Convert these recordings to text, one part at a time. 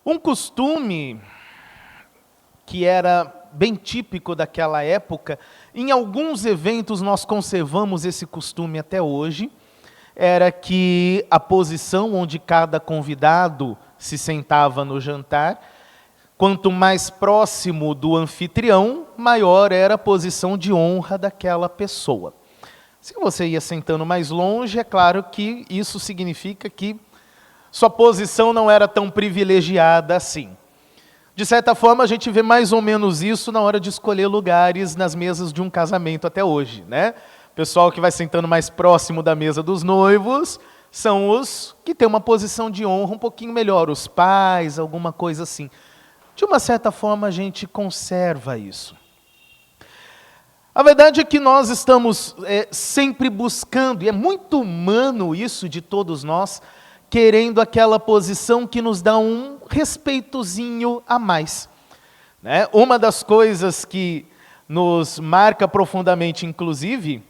Um costume que era bem típico daquela época, em alguns eventos nós conservamos esse costume até hoje, era que a posição onde cada convidado se sentava no jantar, quanto mais próximo do anfitrião, maior era a posição de honra daquela pessoa. Se você ia sentando mais longe, é claro que isso significa que sua posição não era tão privilegiada assim. De certa forma, a gente vê mais ou menos isso na hora de escolher lugares nas mesas de um casamento até hoje, né? O pessoal que vai sentando mais próximo da mesa dos noivos são os que têm uma posição de honra um pouquinho melhor, os pais, alguma coisa assim. De uma certa forma, a gente conserva isso. A verdade é que nós estamos sempre buscando, e é muito humano isso de todos nós, querendo aquela posição que nos dá um respeitozinho a mais. Né? Uma das coisas que nos marca profundamente, inclusive,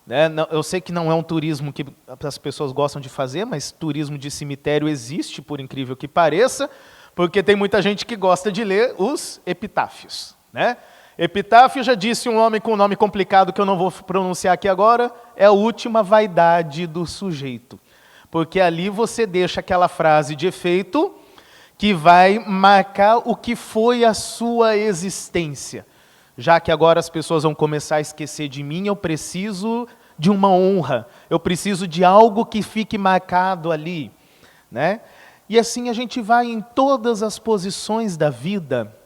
né, eu sei que não é um turismo que as pessoas gostam de fazer, mas turismo de cemitério existe, por incrível que pareça, porque tem muita gente que gosta de ler os epitáfios. Né? Epitáfio, já disse um homem com um nome complicado que eu não vou pronunciar aqui agora, é a última vaidade do sujeito. Porque ali você deixa aquela frase de efeito que vai marcar o que foi a sua existência. Já que agora as pessoas vão começar a esquecer de mim, eu preciso de uma honra, eu preciso de algo que fique marcado ali. Né? E assim a gente vai em todas as posições da vida,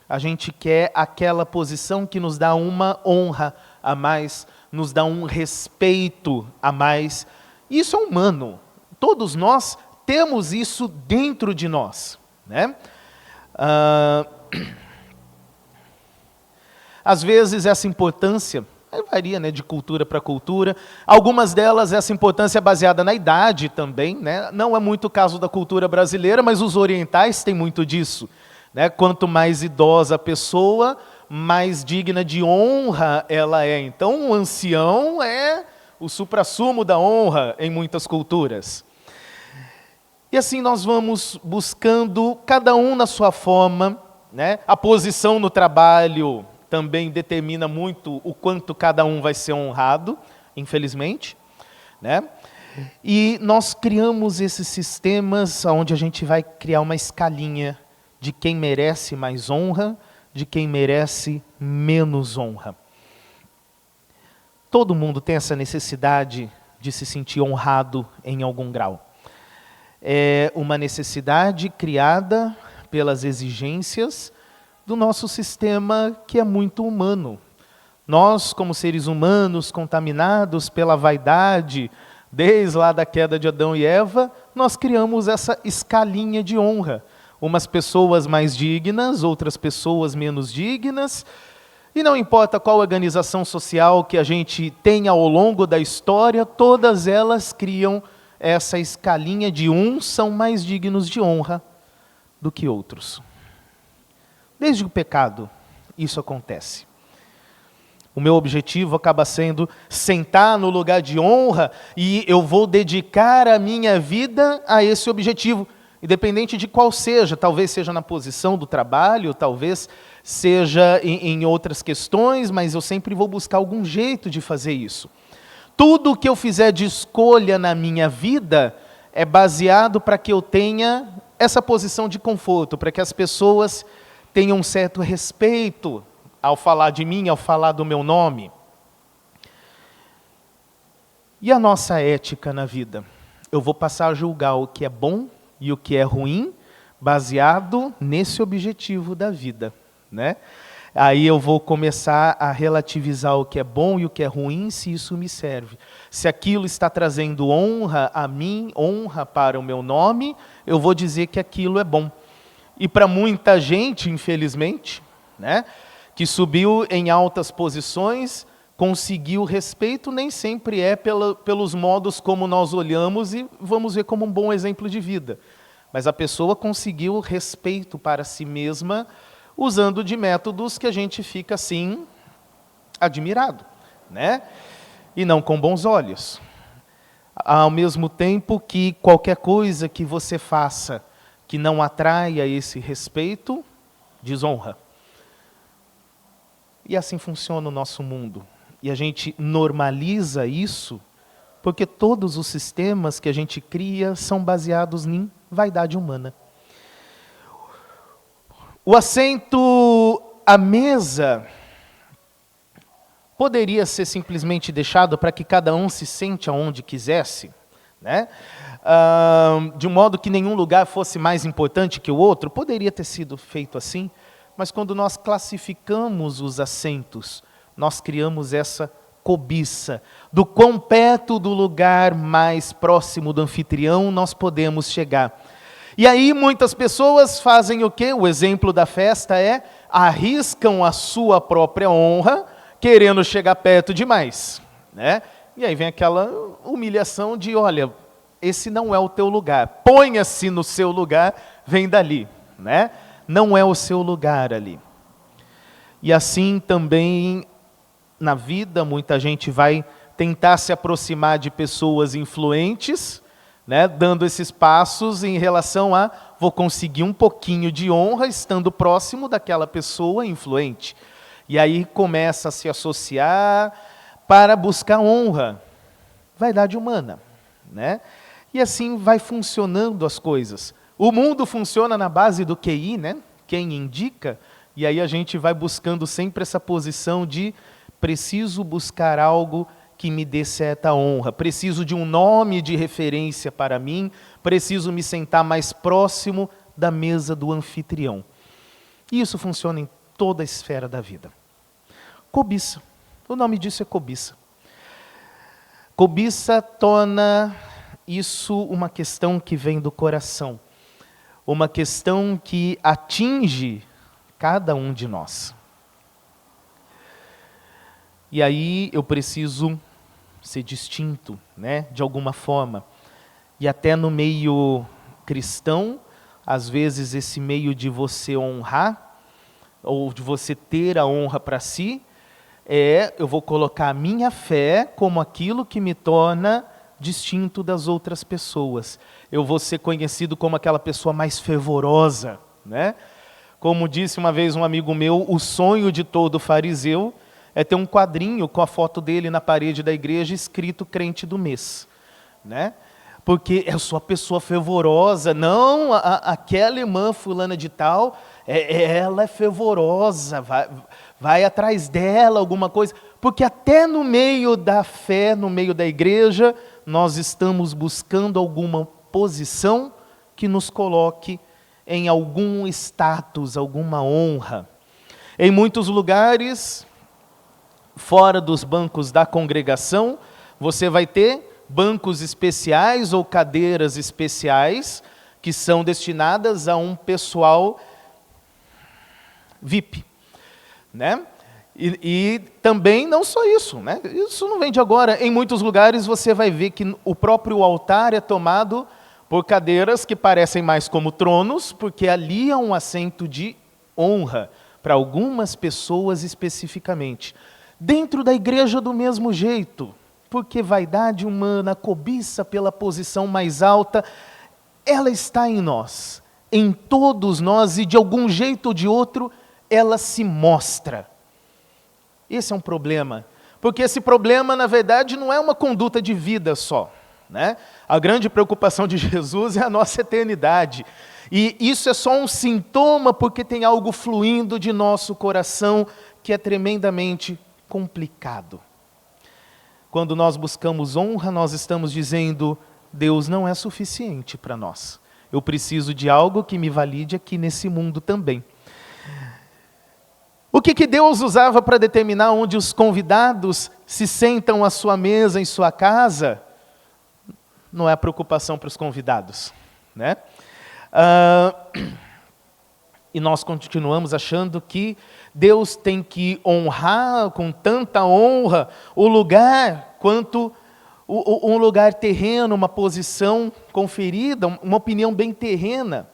a gente quer aquela posição que nos dá uma honra a mais, nos dá um respeito a mais. Isso é humano. Todos nós temos isso dentro de nós. Né? Às vezes essa importância, varia, né, de cultura para cultura, algumas delas essa importância é baseada na idade também, né? Não é muito o caso da cultura brasileira, mas os orientais têm muito disso. Né? Quanto mais idosa a pessoa, mais digna de honra ela é. Então o ancião é o suprassumo da honra em muitas culturas. E assim nós vamos buscando, cada um na sua forma, né? A posição no trabalho também determina muito o quanto cada um vai ser honrado, infelizmente. Né? E nós criamos esses sistemas onde a gente vai criar uma escalinha de quem merece mais honra, de quem merece menos honra. Todo mundo tem essa necessidade de se sentir honrado em algum grau. É uma necessidade criada pelas exigências do nosso sistema que é muito humano. Nós, como seres humanos contaminados pela vaidade, desde lá da queda de Adão e Eva, nós criamos essa escalinha de honra. Umas pessoas mais dignas, outras pessoas menos dignas, e não importa qual organização social que a gente tenha ao longo da história, todas elas criam essa escalinha de uns são mais dignos de honra do que outros. Desde o pecado, isso acontece. O meu objetivo acaba sendo sentar no lugar de honra e eu vou dedicar a minha vida a esse objetivo, independente de qual seja. Talvez seja na posição do trabalho, talvez seja em outras questões, mas eu sempre vou buscar algum jeito de fazer isso. Tudo que eu fizer de escolha na minha vida é baseado para que eu tenha essa posição de conforto, para que as pessoas tenham um certo respeito ao falar de mim, ao falar do meu nome. E a nossa ética na vida? Eu vou passar a julgar o que é bom e o que é ruim, baseado nesse objetivo da vida. Né? Aí eu vou começar a relativizar o que é bom e o que é ruim, se isso me serve. Se aquilo está trazendo honra a mim, honra para o meu nome, eu vou dizer que aquilo é bom. E para muita gente, infelizmente, né, que subiu em altas posições, conseguiu respeito, nem sempre é pelos modos como nós olhamos e vamos ver como um bom exemplo de vida. Mas a pessoa conseguiu respeito para si mesma, usando de métodos que a gente fica assim, admirado, né? E não com bons olhos. Ao mesmo tempo que qualquer coisa que você faça, que não atraia esse respeito, desonra. E assim funciona o nosso mundo. E a gente normaliza isso porque todos os sistemas que a gente cria são baseados em vaidade humana. O assento à mesa poderia ser simplesmente deixado para que cada um se sente aonde quisesse, né? De um modo que nenhum lugar fosse mais importante que o outro. Poderia ter sido feito assim, mas quando nós classificamos os assentos, nós criamos essa cobiça do quão perto do lugar mais próximo do anfitrião nós podemos chegar. E aí muitas pessoas fazem o quê? O exemplo da festa é, arriscam a sua própria honra, querendo chegar perto demais, né? E aí vem aquela humilhação de, olha, esse não é o teu lugar, ponha-se no seu lugar, vem dali, né? Não é o seu lugar ali. E assim também na vida, muita gente vai tentar se aproximar de pessoas influentes, né, dando esses passos em relação a, vou conseguir um pouquinho de honra estando próximo daquela pessoa influente. E aí começa a se associar para buscar honra, vaidade humana, né? E assim vai funcionando as coisas. O mundo funciona na base do QI, né? Quem indica, e aí a gente vai buscando sempre essa posição de preciso buscar algo que me dê certa honra, preciso de um nome de referência para mim, preciso me sentar mais próximo da mesa do anfitrião. E isso funciona em toda a esfera da vida. Cobiça. O nome disso é cobiça. Cobiça torna isso uma questão que vem do coração, uma questão que atinge cada um de nós. E aí eu preciso ser distinto, né, de alguma forma. E até no meio cristão, às vezes esse meio de você honrar, ou de você ter a honra para si, eu vou colocar a minha fé como aquilo que me torna distinto das outras pessoas. Eu vou ser conhecido como aquela pessoa mais fervorosa, né? Como disse uma vez um amigo meu, o sonho de todo fariseu é ter um quadrinho com a foto dele na parede da igreja escrito crente do mês, né? Porque eu sou a pessoa fervorosa, não, aquela irmã fulana de tal, ela é fervorosa, vai atrás dela, alguma coisa. Porque até no meio da fé, no meio da igreja, nós estamos buscando alguma posição que nos coloque em algum status, alguma honra. Em muitos lugares, fora dos bancos da congregação, você vai ter bancos especiais ou cadeiras especiais que são destinadas a um pessoal VIP, né? E também não só isso, né? Isso não vem de agora. Em muitos lugares você vai ver que o próprio altar é tomado por cadeiras que parecem mais como tronos, porque ali é um assento de honra para algumas pessoas especificamente. Dentro da igreja do mesmo jeito, porque vaidade humana, cobiça pela posição mais alta, ela está em nós, em todos nós, e de algum jeito ou de outro, ela se mostra. Esse é um problema, porque esse problema, na verdade, não é uma conduta de vida só, né? A grande preocupação de Jesus é a nossa eternidade, e isso é só um sintoma, porque tem algo fluindo de nosso coração que é tremendamente complicado. Quando nós buscamos honra, nós estamos dizendo, Deus não é suficiente para nós. Eu preciso de algo que me valide aqui nesse mundo também. O que Deus usava para determinar onde os convidados se sentam à sua mesa em sua casa? Não é preocupação para os convidados, né? E nós continuamos achando que Deus tem que honrar com tanta honra o lugar quanto um lugar terreno, uma posição conferida, uma opinião bem terrena.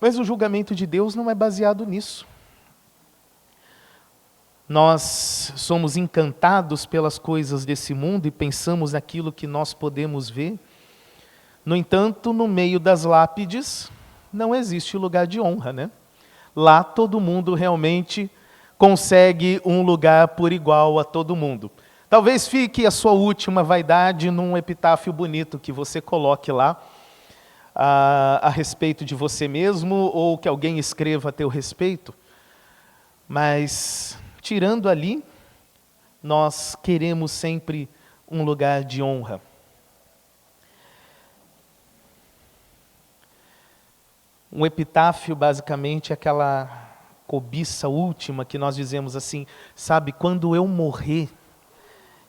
Mas o julgamento de Deus não é baseado nisso. Nós somos encantados pelas coisas desse mundo e pensamos naquilo que nós podemos ver. No entanto, no meio das lápides, não existe lugar de honra, né? Lá todo mundo realmente consegue um lugar por igual a todo mundo. Talvez fique a sua última vaidade num epitáfio bonito que você coloque lá a respeito de você mesmo, ou que alguém escreva a teu respeito. Mas, tirando ali, nós queremos sempre um lugar de honra. Um epitáfio, basicamente, é aquela cobiça última que nós dizemos assim, sabe, quando eu morrer,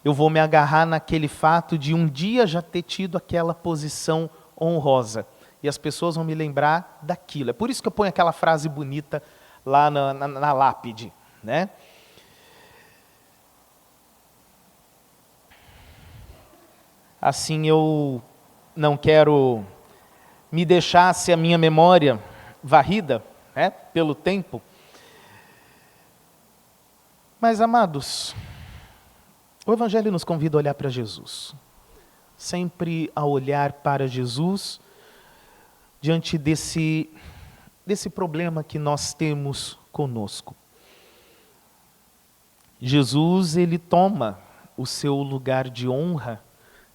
eu vou me agarrar naquele fato de um dia já ter tido aquela posição honrosa. E as pessoas vão me lembrar daquilo. É por isso que eu ponho aquela frase bonita lá na lápide, né? Assim eu não quero me deixar se a minha memória varrida, né, pelo tempo. Mas, amados, o Evangelho nos convida a olhar para Jesus. Sempre a olhar para Jesus diante desse problema que nós temos conosco. Jesus, ele toma o seu lugar de honra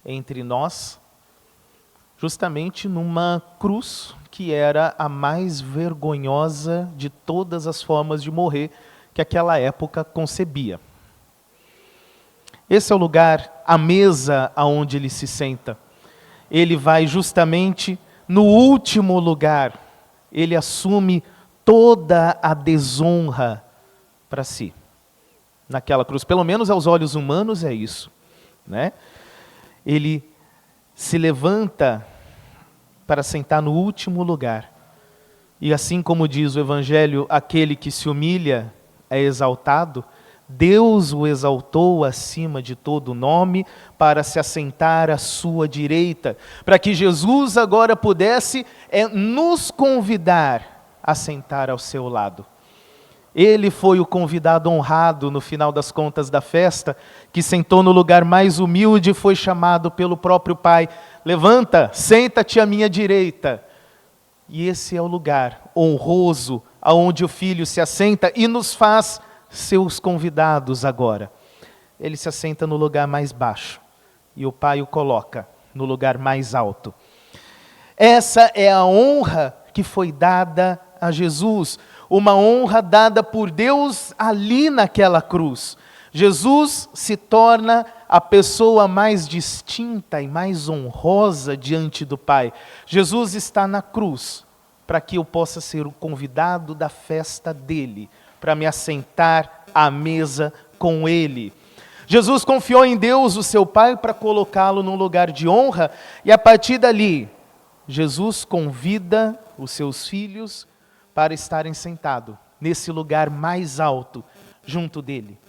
entre nós, justamente numa cruz que era a mais vergonhosa de todas as formas de morrer que aquela época concebia. Esse é o lugar, a mesa aonde ele se senta. Ele vai justamente no último lugar, ele assume toda a desonra para si. Naquela cruz, pelo menos aos olhos humanos é isso, né? Ele se levanta para sentar no último lugar. E assim como diz o Evangelho, aquele que se humilha é exaltado, Deus o exaltou acima de todo nome para se assentar à sua direita, para que Jesus agora pudesse nos convidar a sentar ao seu lado. Ele foi o convidado honrado no final das contas da festa, que sentou no lugar mais humilde e foi chamado pelo próprio Pai. Levanta, senta-te à minha direita. E esse é o lugar honroso, aonde o Filho se assenta e nos faz seus convidados agora. Ele se assenta no lugar mais baixo e o Pai o coloca no lugar mais alto. Essa é a honra que foi dada a Jesus, uma honra dada por Deus ali naquela cruz. Jesus se torna a pessoa mais distinta e mais honrosa diante do Pai. Jesus está na cruz para que eu possa ser o convidado da festa dele, para me assentar à mesa com ele. Jesus confiou em Deus, o seu Pai, para colocá-lo num lugar de honra, e a partir dali, Jesus convida os seus filhos para estarem sentados nesse lugar mais alto, junto dele.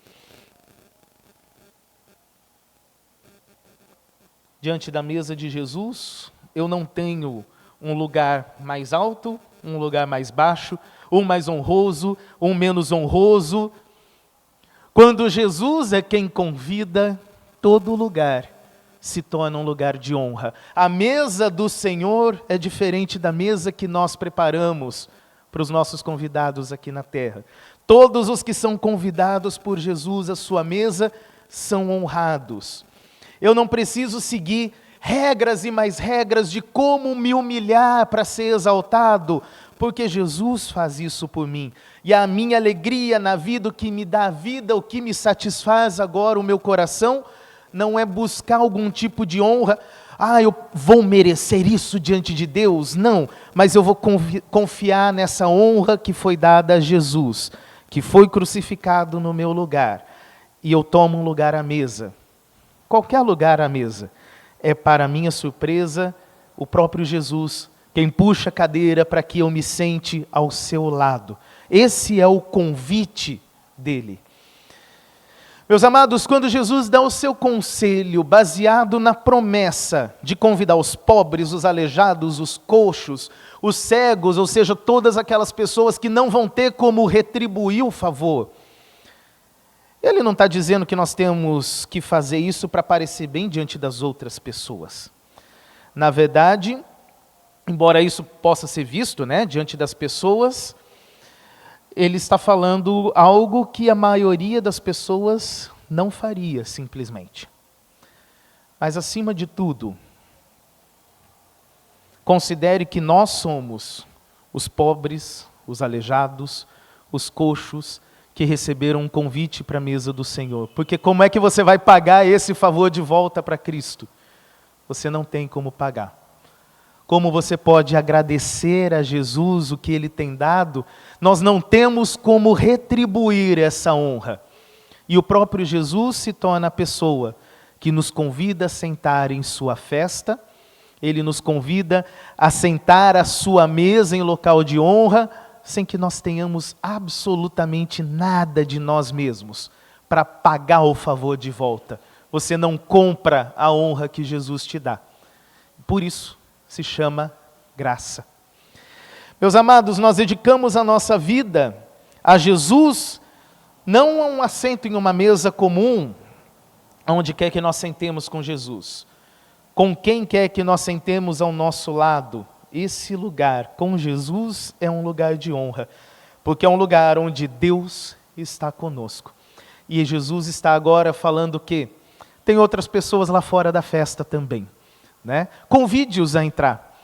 Diante da mesa de Jesus, eu não tenho um lugar mais alto, um lugar mais baixo, um mais honroso, um menos honroso. Quando Jesus é quem convida, todo lugar se torna um lugar de honra. A mesa do Senhor é diferente da mesa que nós preparamos para os nossos convidados aqui na terra. Todos os que são convidados por Jesus à sua mesa são honrados. Eu não preciso seguir regras e mais regras de como me humilhar para ser exaltado, porque Jesus faz isso por mim. E a minha alegria na vida, o que me dá vida, o que me satisfaz agora o meu coração, não é buscar algum tipo de honra. Eu vou merecer isso diante de Deus? Não, mas eu vou confiar nessa honra que foi dada a Jesus, que foi crucificado no meu lugar, e eu tomo um lugar à mesa. Qualquer lugar à mesa. É para minha surpresa, o próprio Jesus, quem puxa a cadeira para que eu me sente ao seu lado. Esse é o convite dele. Meus amados, quando Jesus dá o seu conselho baseado na promessa de convidar os pobres, os aleijados, os coxos, os cegos, ou seja, todas aquelas pessoas que não vão ter como retribuir o favor, ele não está dizendo que nós temos que fazer isso para parecer bem diante das outras pessoas. Na verdade, embora isso possa ser visto, né, diante das pessoas, ele está falando algo que a maioria das pessoas não faria simplesmente. Mas acima de tudo, considere que nós somos os pobres, os aleijados, os coxos, que receberam um convite para a mesa do Senhor. Porque como é que você vai pagar esse favor de volta para Cristo? Você não tem como pagar. Como você pode agradecer a Jesus o que Ele tem dado? Nós não temos como retribuir essa honra. E o próprio Jesus se torna a pessoa que nos convida a sentar em sua festa, Ele nos convida a sentar à sua mesa em local de honra, sem que nós tenhamos absolutamente nada de nós mesmos para pagar o favor de volta. Você não compra a honra que Jesus te dá. Por isso se chama graça. Meus amados, nós dedicamos a nossa vida a Jesus, não a um assento em uma mesa comum, onde quer que nós sentemos com Jesus. Com quem quer que nós sentemos ao nosso lado, esse lugar com Jesus é um lugar de honra, porque é um lugar onde Deus está conosco. E Jesus está agora falando que tem outras pessoas lá fora da festa também, né? Convide-os a entrar.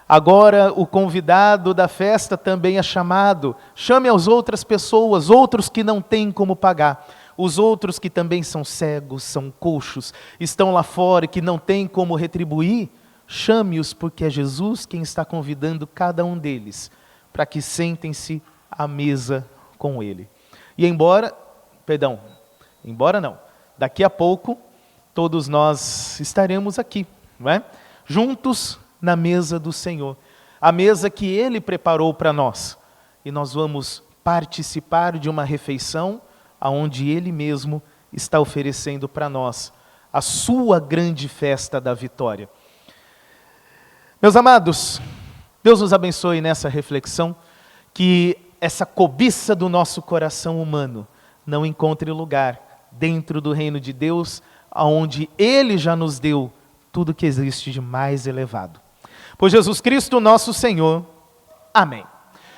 Agora o convidado da festa também é chamado. Chame as outras pessoas, outros que não têm como pagar. Os outros que também são cegos, são coxos, estão lá fora e que não têm como retribuir. Chame-os, porque é Jesus quem está convidando cada um deles para que sentem-se à mesa com Ele. E daqui a pouco todos nós estaremos aqui, não é? Juntos na mesa do Senhor, a mesa que Ele preparou para nós. E nós vamos participar de uma refeição onde Ele mesmo está oferecendo para nós a sua grande festa da vitória. Meus amados, Deus nos abençoe nessa reflexão, que essa cobiça do nosso coração humano não encontre lugar dentro do reino de Deus, onde Ele já nos deu tudo que existe de mais elevado. Por Jesus Cristo, nosso Senhor. Amém.